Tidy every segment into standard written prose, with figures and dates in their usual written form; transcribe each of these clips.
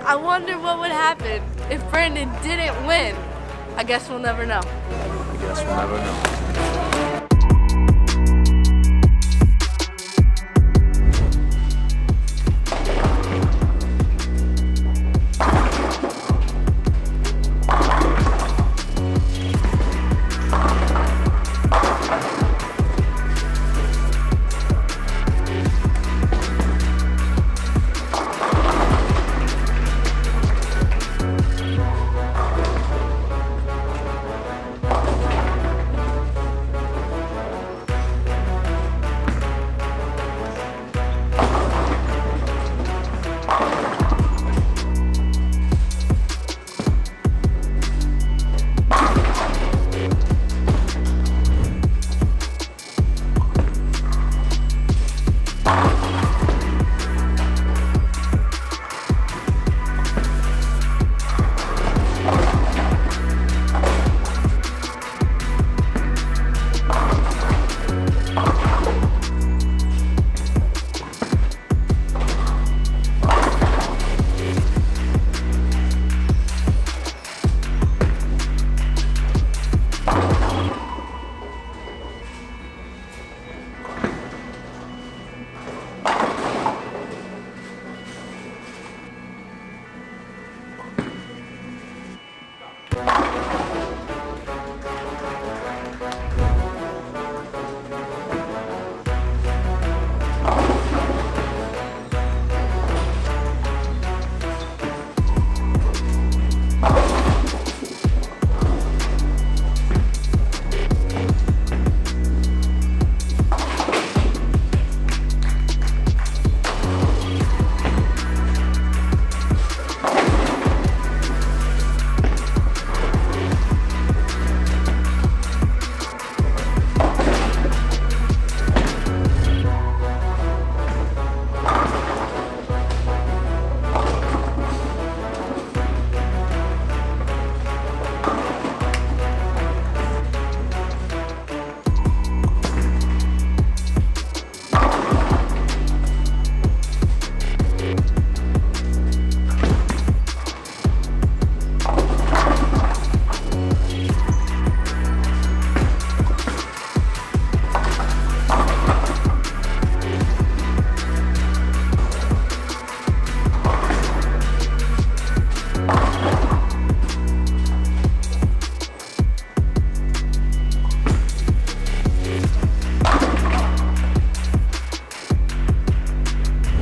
I wonder what would happen if Brandon didn't win. I guess we'll never know. I guess we'll never know.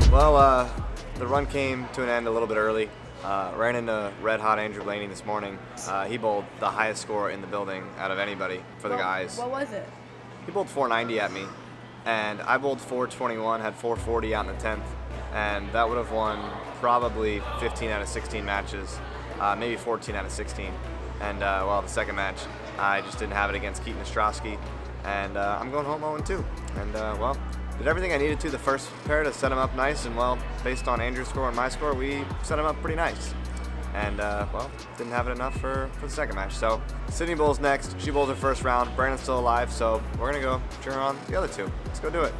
Well, the run came to an end a little bit early. Ran into red-hot Andrew Blaney this morning. He bowled the highest score in the building out of anybody for the guys. What was it? He bowled 490 at me, and I bowled 421, had 440 out in the 10th, and that would have won probably 15 out of 16 matches, maybe 14 out of 16. And, well, the second match, I just didn't have it against Keaton Ostrowski, and I'm going home 0-2. And, well, did everything I needed to the first pair to set him up nice, and, well, based on Andrew's score and my score, we set him up pretty nice. And, well, didn't have it enough for the second match. So, Sydney bowls next. She bowls her first round. Brandon's still alive, so we're going to go cheer on the other two. Let's go do it.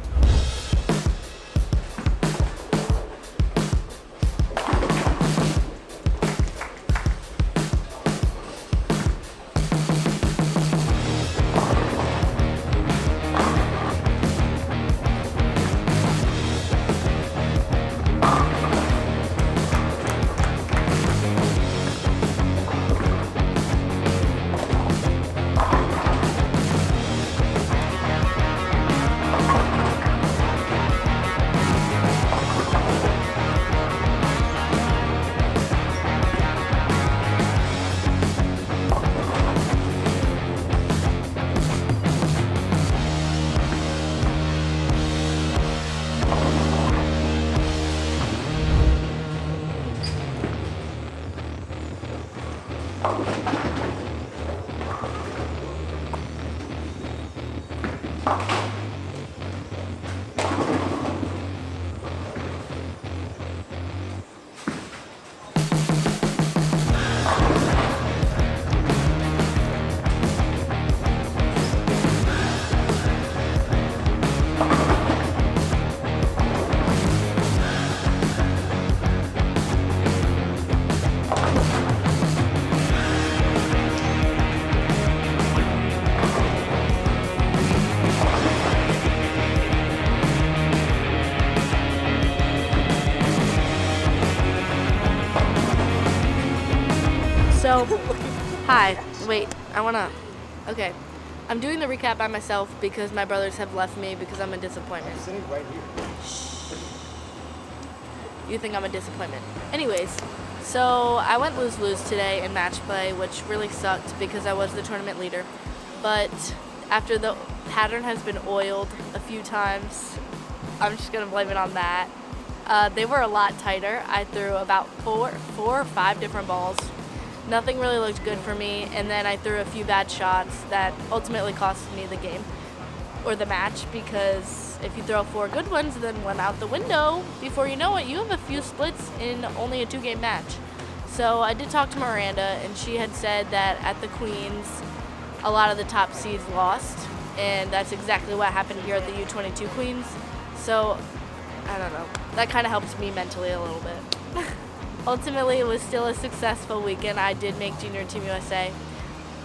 So, hi. Wait, okay. I'm doing the recap by myself because my brothers have left me because I'm a disappointment. I'm sitting right here. You think I'm a disappointment. Anyways, so I went lose-lose today in match play, which really sucked because I was the tournament leader. But after the pattern has been oiled a few times, I'm just going to blame it on that. They were a lot tighter. I threw about four or five different balls. Nothing really looked good for me, and then I threw a few bad shots that ultimately cost me the game or the match, because if you throw 4 good ones and then one out the window, before you know it, you have a few splits in only a 2-game match. So I did talk to Miranda, and she had said that at the Queens, a lot of the top seeds lost, and that's exactly what happened here at the U22 Queens. So, I don't know. That kind of helped me mentally a little bit. Ultimately, it was still a successful weekend. I did make Junior Team USA,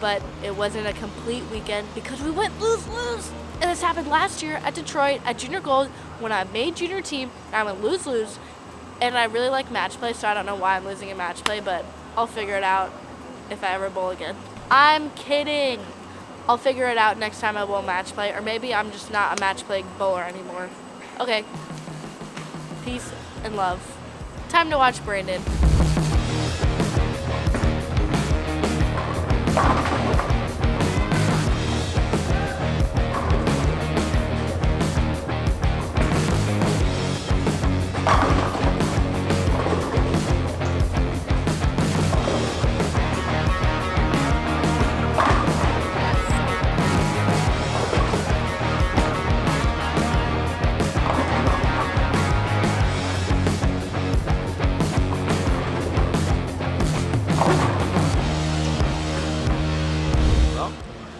but it wasn't a complete weekend because we went lose-lose. And this happened last year at Detroit at Junior Gold when I made Junior Team and I went lose-lose. And I really like match play, so I don't know why I'm losing in match play, but I'll figure it out if I ever bowl again. I'm kidding. I'll figure it out next time I bowl match play, or maybe I'm just not a match play bowler anymore. Okay. Peace and love. Time to watch Brandon.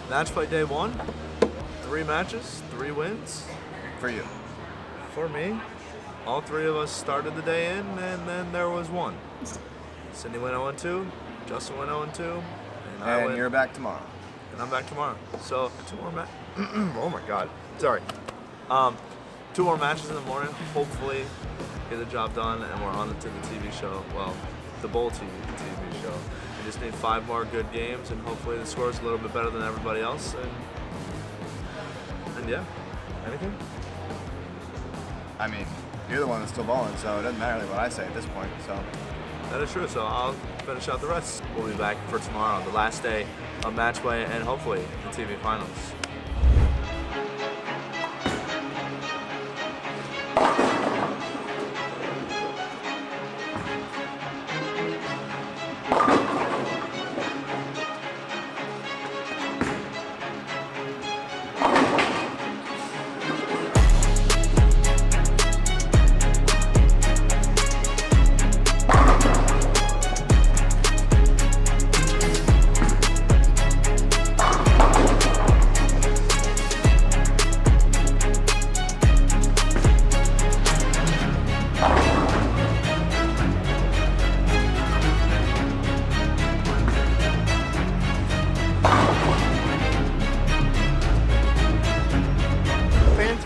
Match play day 1. 3 matches, 3 wins. For you. For me. All 3 of us started the day in, and then there was 1. Cindy went 0-2, Justin went 0-2, And you're back tomorrow. And I'm back tomorrow. So 2 more oh my God. Sorry. 2 more matches in the morning. Hopefully get the job done, and we're on to the TV show. Well, the Bowl TV show. We just need 5 more good games, and hopefully the score's a little bit better than everybody else. And yeah, anything? I mean, you're the one that's still bowling, so it doesn't matter really what I say at this point. So that is true. So I'll finish out the rest. We'll be back for tomorrow, the last day of match play, and hopefully the TV finals.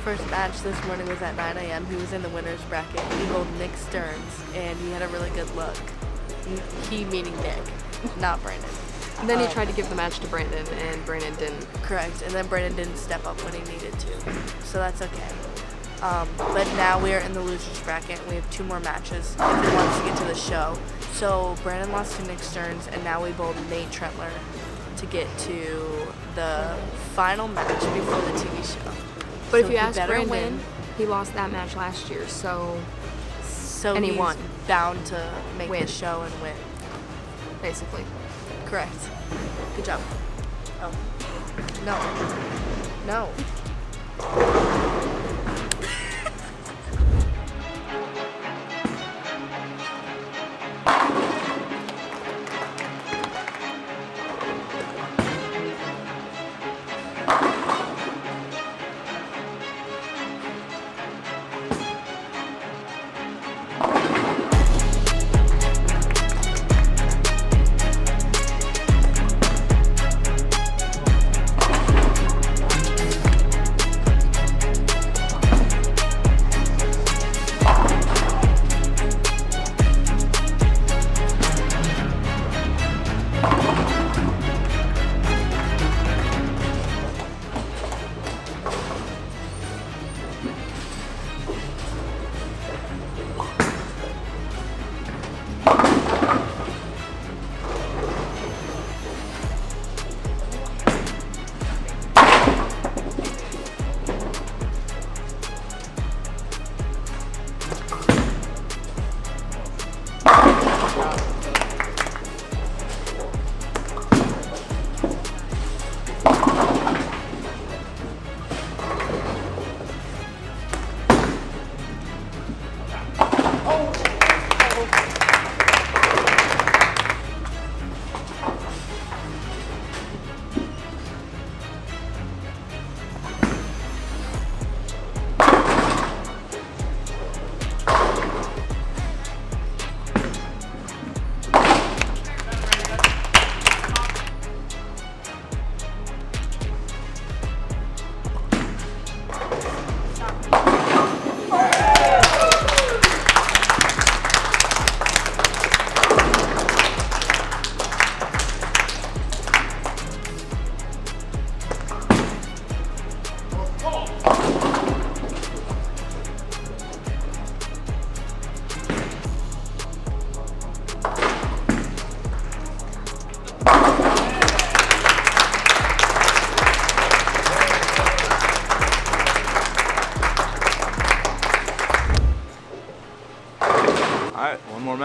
First match this morning was at 9 a.m. He was in the winner's bracket. He bowled Nick Stearns, and he had a really good look. He meaning Nick, not Brandon. And then he tried to give the match to Brandon, and Brandon didn't. Correct, and then Brandon didn't step up when he needed to, so that's okay. But now we are in the loser's bracket, and we have 2 more matches if he wants to get to the show. So Brandon lost to Nick Stearns, and now we bowled Nate Trentler to get to the final match before the TV show. But So if you he ask better Brandon, win. he lost that match last year, so And he he's won. bound to make Win. the show and win. basically. Correct. Good job. Oh. No.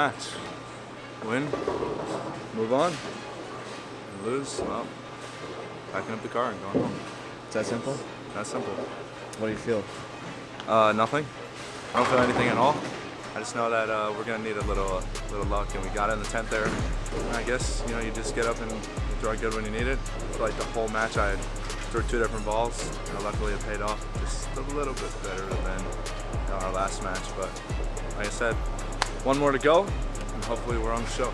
match. Win, move on. Lose, well, packing up the car and going home. Is that simple? That's simple. What do you feel? Nothing. I don't feel anything at all. I just know that we're gonna need a little luck, and we got it in the 10th there. And I guess you just get up and you throw it good when you need it. I feel like the whole match I threw 2 different balls, and luckily it paid off just a little bit better than our last match. But like I said, 1 more to go, and hopefully we're on the show.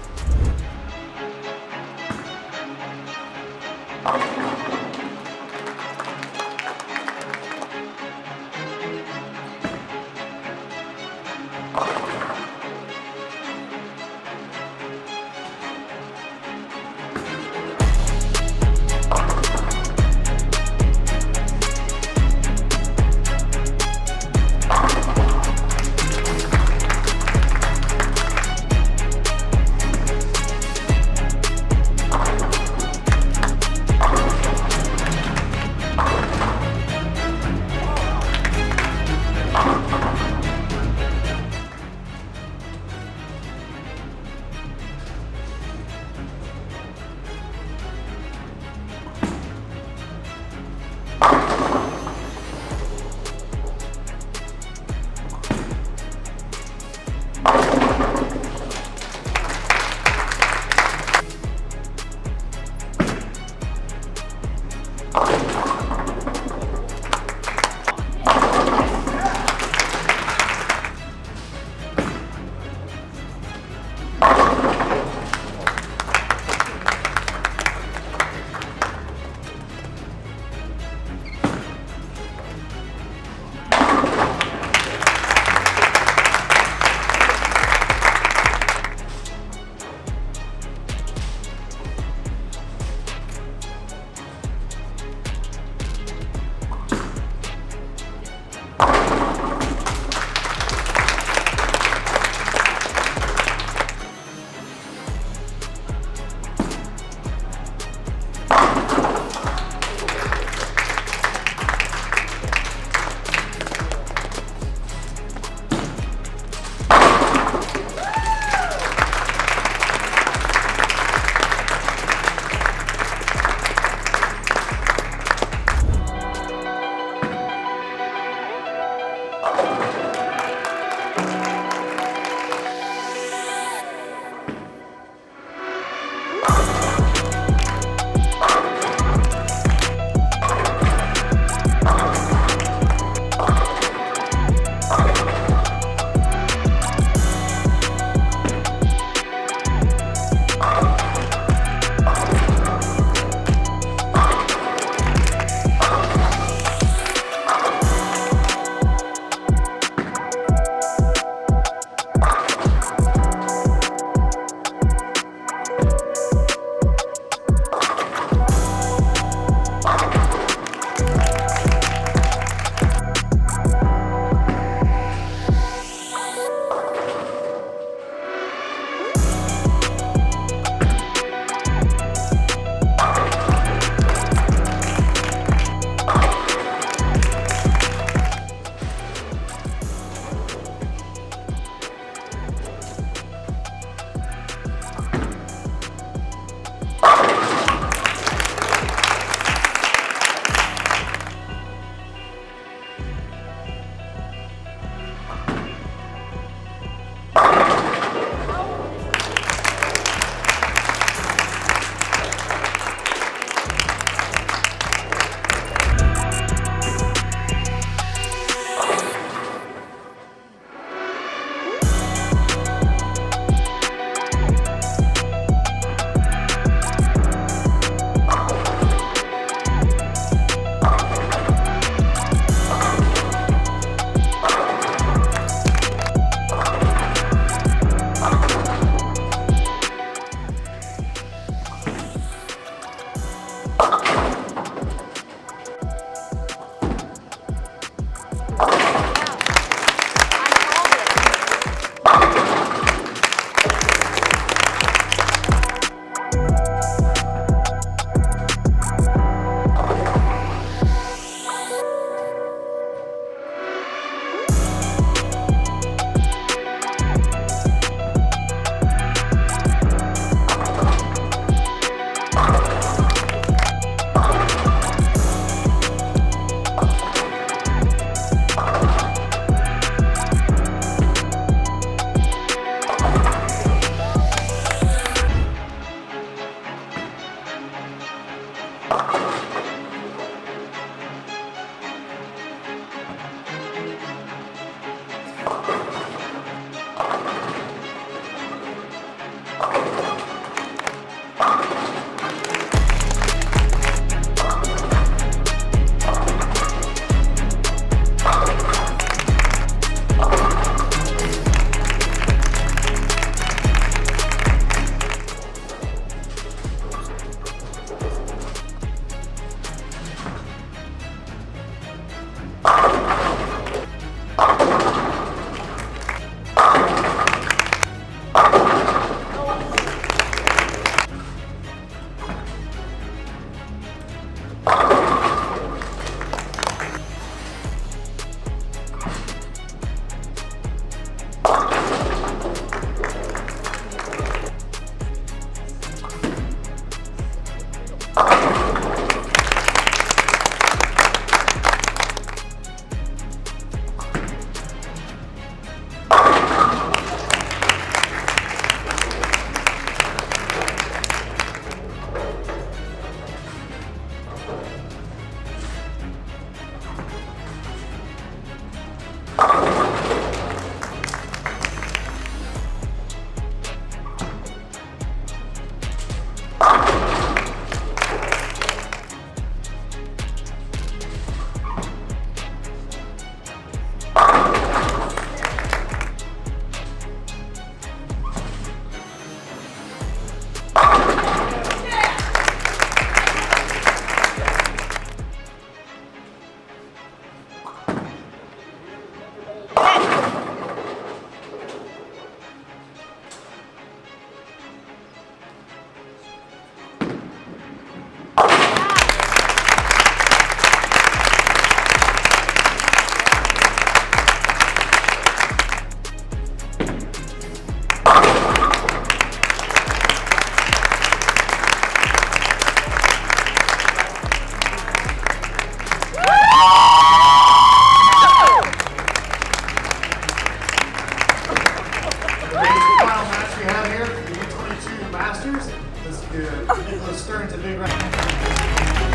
Masters. Let's do Nicholas Stearns a big round.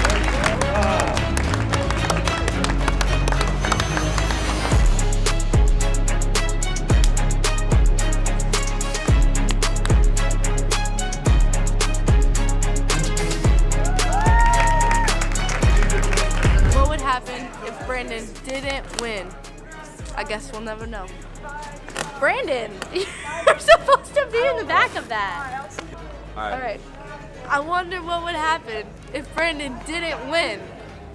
What would happen if Brandon didn't win? I guess we'll never know. Brandon, you're supposed to be in the back of that. All All right. I wonder what would happen if Brandon didn't win.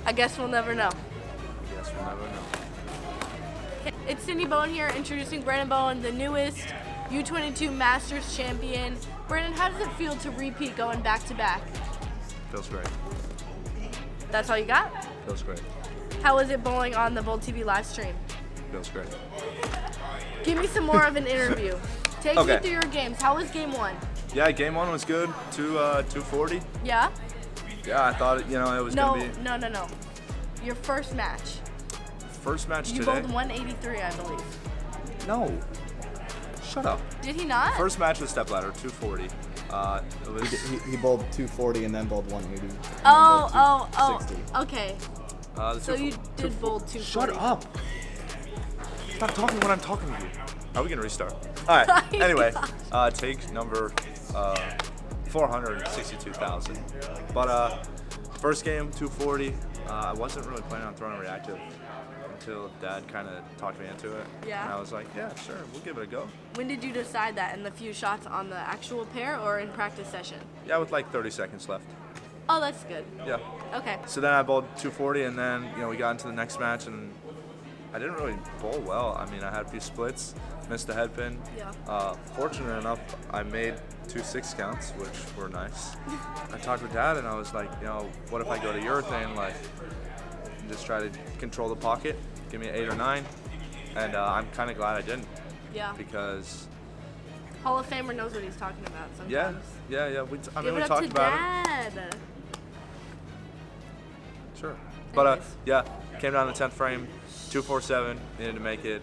I guess we'll never know. Yes, we'll never know. It's Cindy Bohn here, introducing Brandon Bohn, the newest U22 Masters champion. Brandon, how does it feel to repeat going back to back? Feels great. That's all you got? Feels great. How was it bowling on the Bold TV live stream? Feels great. Give me some more of an interview. Take me Okay. through your games. How was game one? Yeah, game one was good. 240. Yeah? Yeah, I thought it was No, gonna be no. Your first match. first match You today. bowled 183, I believe. No. Shut up. Did he not? First match was stepladder, 240. It was He bowled 240 and then bowled 180. and then Oh, bowled oh. 260. Okay. the So you did bowl 240. Shut up. Stop talking when I'm talking to you. Are we gonna restart? All right. Anyway, take number 462,000. But first game 240. I wasn't really planning on throwing a reactive until Dad kind of talked me into it. Yeah. And I was like, yeah, sure, we'll give it a go. When did you decide that? In the few shots on the actual pair or in practice session? Yeah, with like 30 seconds left. Oh, that's good. Yeah. Okay. So then I bowled 240, and then we got into the next match, and I didn't really bowl well. I mean, I had a few splits, missed a head pin. Yeah. Fortunate enough, I made 2 6 counts, which were nice. I talked with Dad, and I was like, what if I go to urethane, like, just try to control the pocket, give me an 8 or 9, and I'm kind of glad I didn't, Yeah. because Hall of Famer knows what he's talking about sometimes. yeah. We Give it up talked to about Dad. it. Sure. But Anyways. yeah, came down the 10th frame, 247, needed to make it,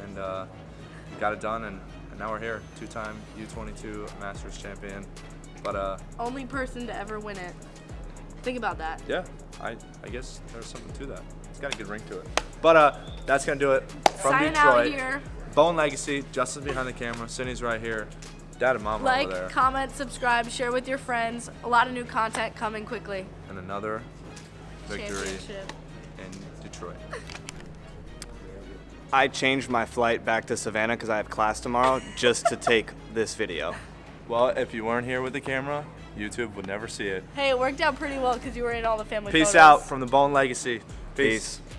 and got it done, and now we're here, 2-time U22 Masters champion. But Only person to ever win it. Think about that. yeah, I guess there's something to that. It's got a good ring to it. But that's gonna do it from Sign Detroit. out here. Bohn Legacy, Justin's behind the camera, Cindy's right here, Dad and Mom are over there, Like, comment, subscribe, share with your friends. A lot of new content coming quickly. and another victory Championship. in Detroit. I changed my flight back to Savannah because I have class tomorrow just to take this video. Well, if you weren't here with the camera, YouTube would never see it. Hey, it worked out pretty well because you were in all the family Peace photos. out from the Bohn Legacy. Peace. Peace.